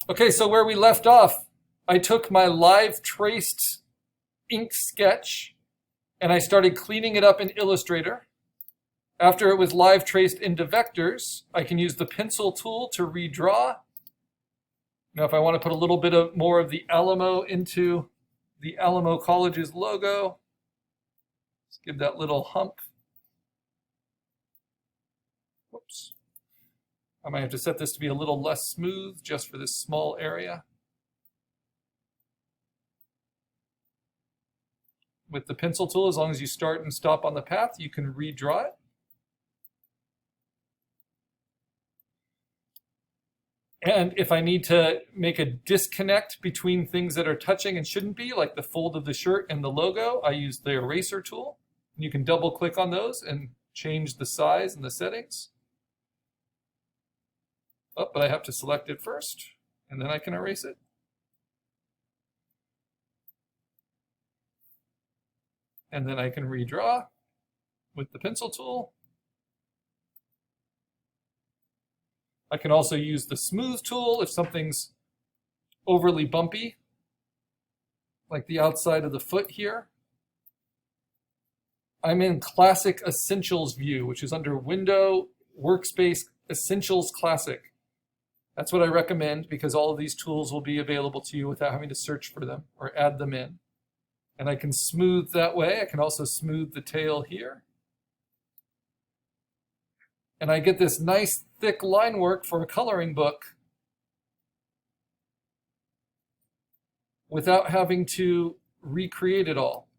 Okay, so where we left off, I took my live traced ink sketch and I started cleaning it up in Illustrator. After it was live traced into vectors, I can use the pencil tool to redraw. Now, if I want to put a little bit more of the Alamo into the Alamo College's logo, let's give that little hump. Whoops. I might have to set this to be a little less smooth just for this small area. With the pencil tool, as long as you start and stop on the path, you can redraw it. And if I need to make a disconnect between things that are touching and shouldn't be, like the fold of the shirt and the logo, I use the eraser tool. And you can double click on those and change the size and the settings. Oh, but I have to select it first, and then I can erase it. And then I can redraw with the pencil tool. I can also use the smooth tool if something's overly bumpy, like the outside of the foot here. I'm in Classic Essentials view, which is under Window, Workspace, Essentials Classic. That's what I recommend because all of these tools will be available to you without having to search for them or add them in. And I can smooth that way. I can also smooth the tail here. And I get this nice thick line work for a coloring book without having to recreate it all.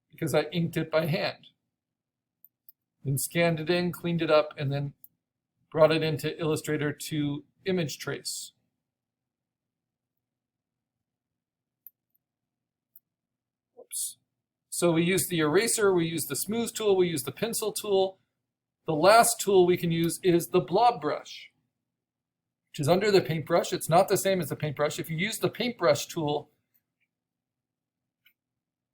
Because I inked it by hand. Then scanned it in, cleaned it up, and then brought it into Illustrator to image trace. Whoops. So we use the eraser, we use the smooth tool, we use the pencil tool. The last tool we can use is the Blob Brush, which is under the paintbrush. It's not the same as the paintbrush. If you use the paintbrush tool,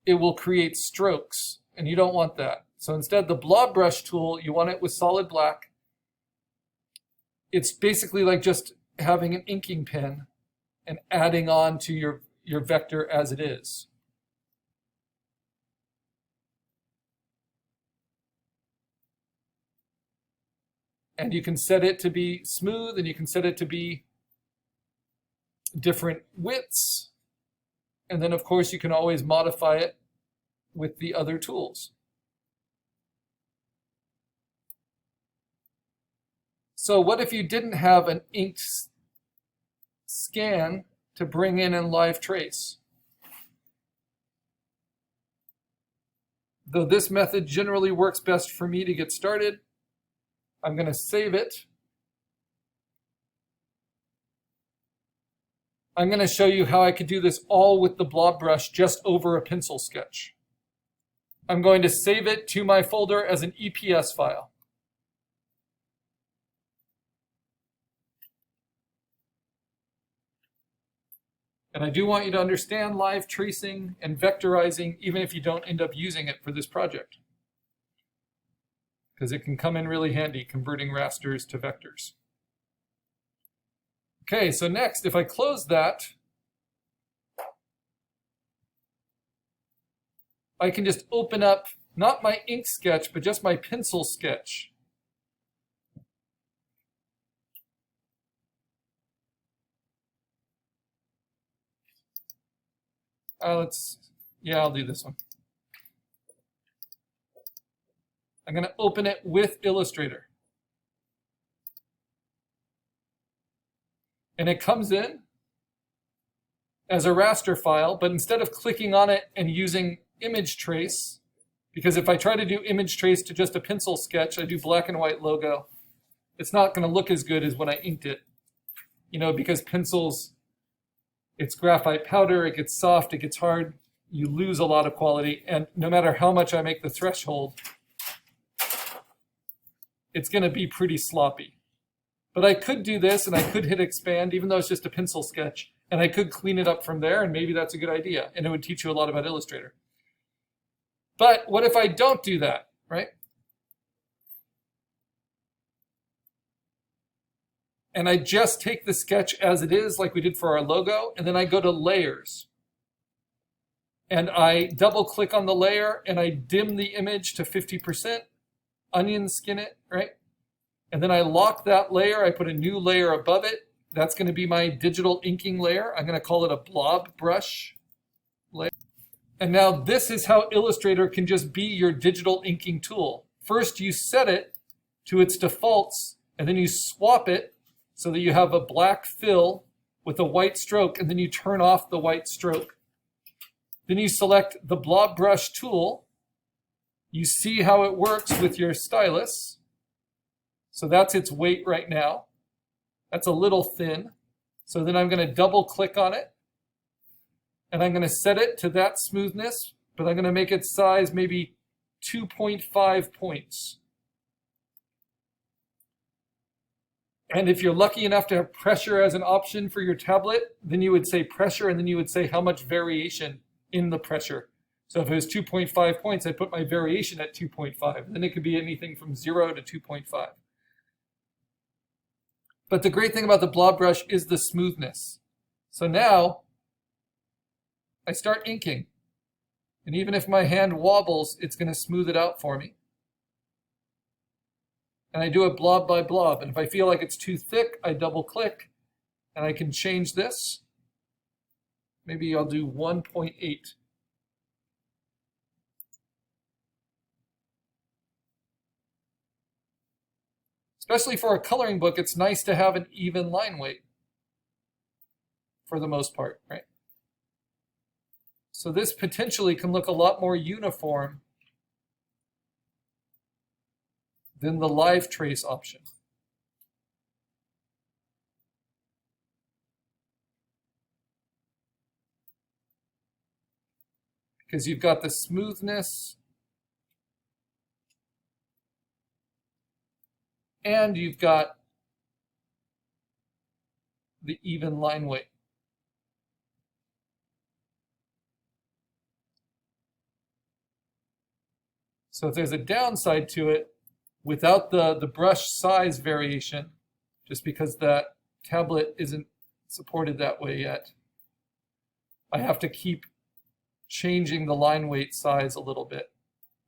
it will create strokes, and you don't want that. So instead, the Blob Brush tool, you want it with solid black. It's basically like just having an inking pen and adding on to your vector as it is. And you can set it to be smooth, and you can set it to be different widths. And then, of course, you can always modify it with the other tools. So what if you didn't have an inked scan to bring in live trace? Though this method generally works best for me to get started, I'm going to save it. I'm going to show you how I could do this all with the Blob Brush just over a pencil sketch. I'm going to save it to my folder as an EPS file. And I do want you to understand live tracing and vectorizing, even if you don't end up using it for this project, because it can come in really handy converting rasters to vectors. Okay, so next, if I close that, I can just open up not my ink sketch, but just my pencil sketch. I'll do this one. I'm going to open it with Illustrator. And it comes in as a raster file, but instead of clicking on it and using image trace, because if I try to do image trace to just a pencil sketch, I do black and white logo, it's not going to look as good as when I inked it. You know, because pencils, it's graphite powder, it gets soft, it gets hard, you lose a lot of quality, and no matter how much I make the threshold, it's going to be pretty sloppy. But I could do this, and I could hit expand, even though it's just a pencil sketch, and I could clean it up from there, and maybe that's a good idea, and it would teach you a lot about Illustrator. But what if I don't do that, right? And I just take the sketch as it is, like we did for our logo, and then I go to layers. And I double click on the layer and I dim the image to 50%, onion skin it, right? And then I lock that layer, I put a new layer above it. That's going to be my digital inking layer. I'm going to call it a Blob Brush layer. And now this is how Illustrator can just be your digital inking tool. First, you set it to its defaults, and then you swap it so that you have a black fill with a white stroke, and then you turn off the white stroke. Then you select the Blob Brush tool. You see how it works with your stylus. So that's its weight right now. That's a little thin. So then I'm going to double click on it. And I'm going to set it to that smoothness, but I'm going to make its size maybe 2.5 points. And if you're lucky enough to have pressure as an option for your tablet, then you would say pressure, and then you would say how much variation in the pressure. So if it was 2.5 points, I'd put my variation at 2.5. Then it could be anything from 0 to 2.5. But the great thing about the Blob Brush is the smoothness. So now I start inking. And even if my hand wobbles, it's going to smooth it out for me. And I do it blob by blob. And if I feel like it's too thick, I double click and I can change this. Maybe I'll do 1.8. Especially for a coloring book, it's nice to have an even line weight for the most part, right? So this potentially can look a lot more uniform than the live trace option. Because you've got the smoothness and you've got the even line weight. So if there's a downside to it, without the brush size variation, just because that tablet isn't supported that way yet, I have to keep changing the line weight size a little bit,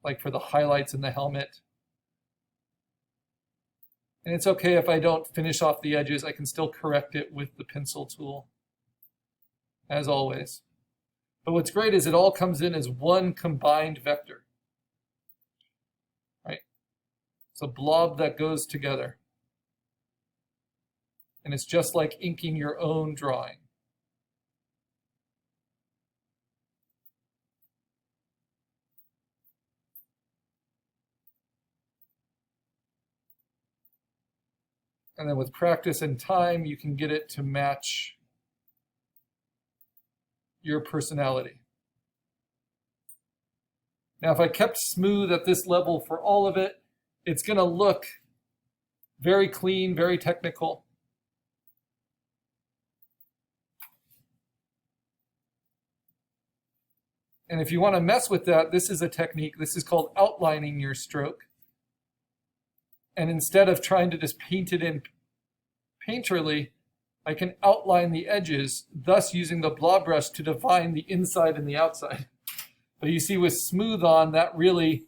like for the highlights in the helmet. And it's okay if I don't finish off the edges, I can still correct it with the pencil tool, as always. But what's great is it all comes in as one combined vector. Right? It's a blob that goes together. And it's just like inking your own drawing. And then with practice and time, you can get it to match your personality. Now, if I kept smooth at this level for all of it, it's going to look very clean, very technical. And if you want to mess with that, this is a technique. This is called outlining your stroke. And instead of trying to just paint it in painterly, I can outline the edges, thus using the Blob Brush to define the inside and the outside. But you see with smooth on, that really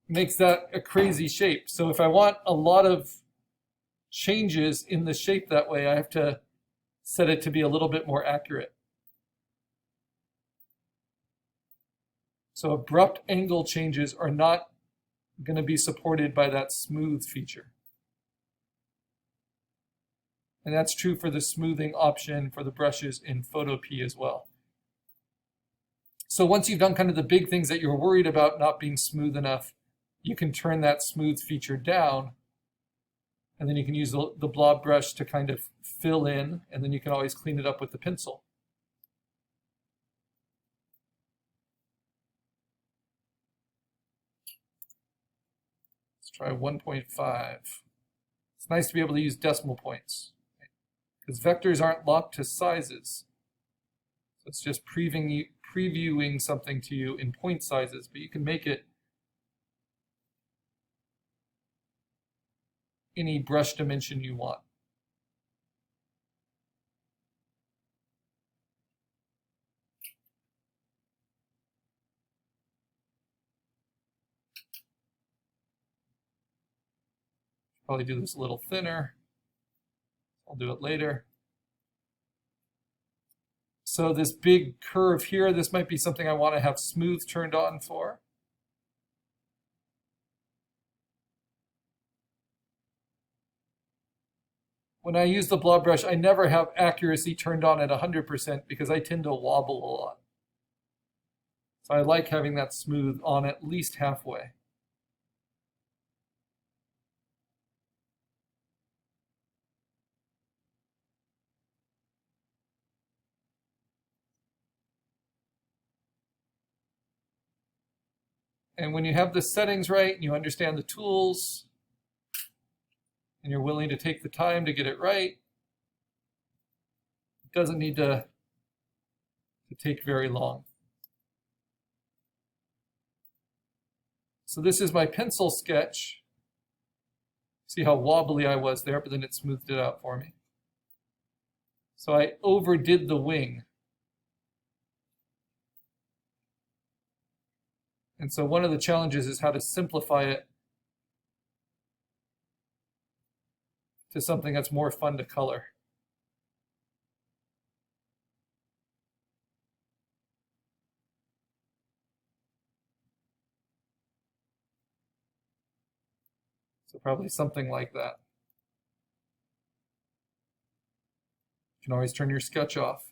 makes that a crazy shape. So if I want a lot of changes in the shape that way, I have to set it to be a little bit more accurate. So abrupt angle changes are not going to be supported by that smooth feature. And that's true for the smoothing option for the brushes in Photopea as well. So once you've done kind of the big things that you're worried about not being smooth enough, you can turn that smooth feature down, and then you can use the Blob Brush to kind of fill in, and then you can always clean it up with the pencil. Try 1.5. It's nice to be able to use decimal points, because vectors aren't locked to sizes. So it's just previewing something to you in point sizes, but you can make it any brush dimension you want. Probably do this a little thinner. I'll do it later. So this big curve here, this might be something I want to have smooth turned on for. When I use the blob brush, I never have accuracy turned on at 100% because I tend to wobble a lot. So I like having that smooth on at least halfway. And when you have the settings right, and you understand the tools, and you're willing to take the time to get it right, it doesn't need to take very long. So this is my pencil sketch. See how wobbly I was there, but then it smoothed it out for me. So I overdid the wing. And so one of the challenges is how to simplify it to something that's more fun to color. So probably something like that. You can always turn your sketch off.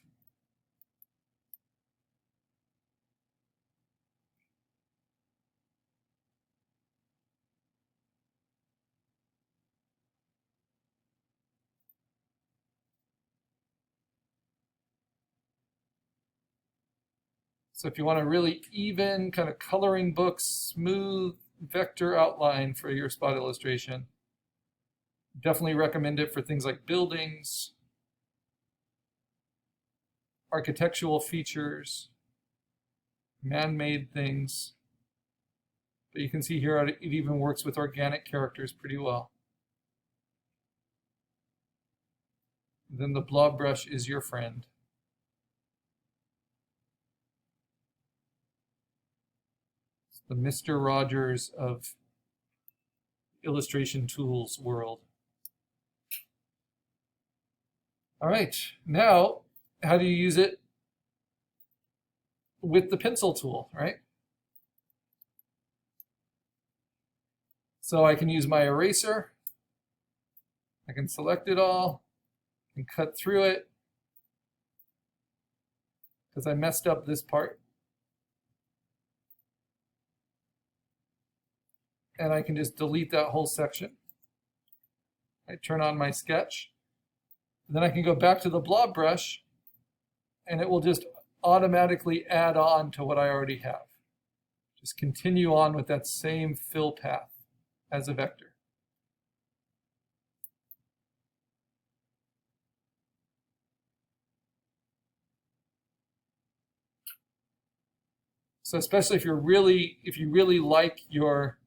So if you want a really even kind of coloring book, smooth vector outline for your spot illustration, definitely recommend it for things like buildings, architectural features, man-made things. But you can see here it even works with organic characters pretty well. Then the blob brush is your friend. The Mr. Rogers of illustration tools world. All right, now how do you use it with the pencil tool, right? So I can use my eraser. I can select it all and cut through it because I messed up this part. And I can just delete that whole section. I turn on my sketch. Then I can go back to the blob brush and it will just automatically add on to what I already have. Just continue on with that same fill path as a vector. So especially if you really like your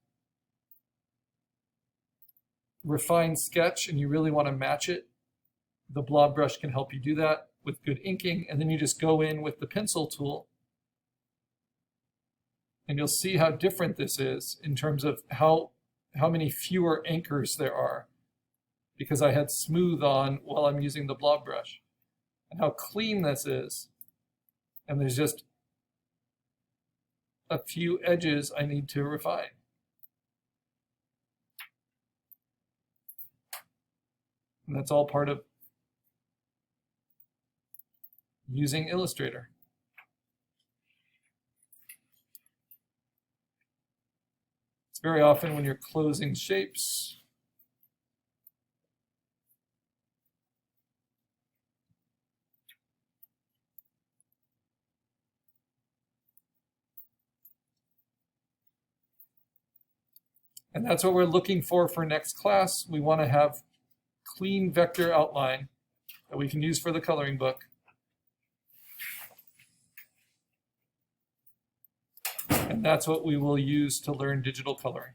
refined sketch and you really want to match it, the blob brush can help you do that with good inking. And then you just go in with the pencil tool and you'll see how different this is in terms of how many fewer anchors there are because I had smooth on while I'm using the blob brush, and how clean this is. And there's just a few edges I need to refine. And that's all part of using Illustrator. It's very often when you're closing shapes, and that's what we're looking for next class. We want to have clean vector outline that we can use for the coloring book. And that's what we will use to learn digital coloring.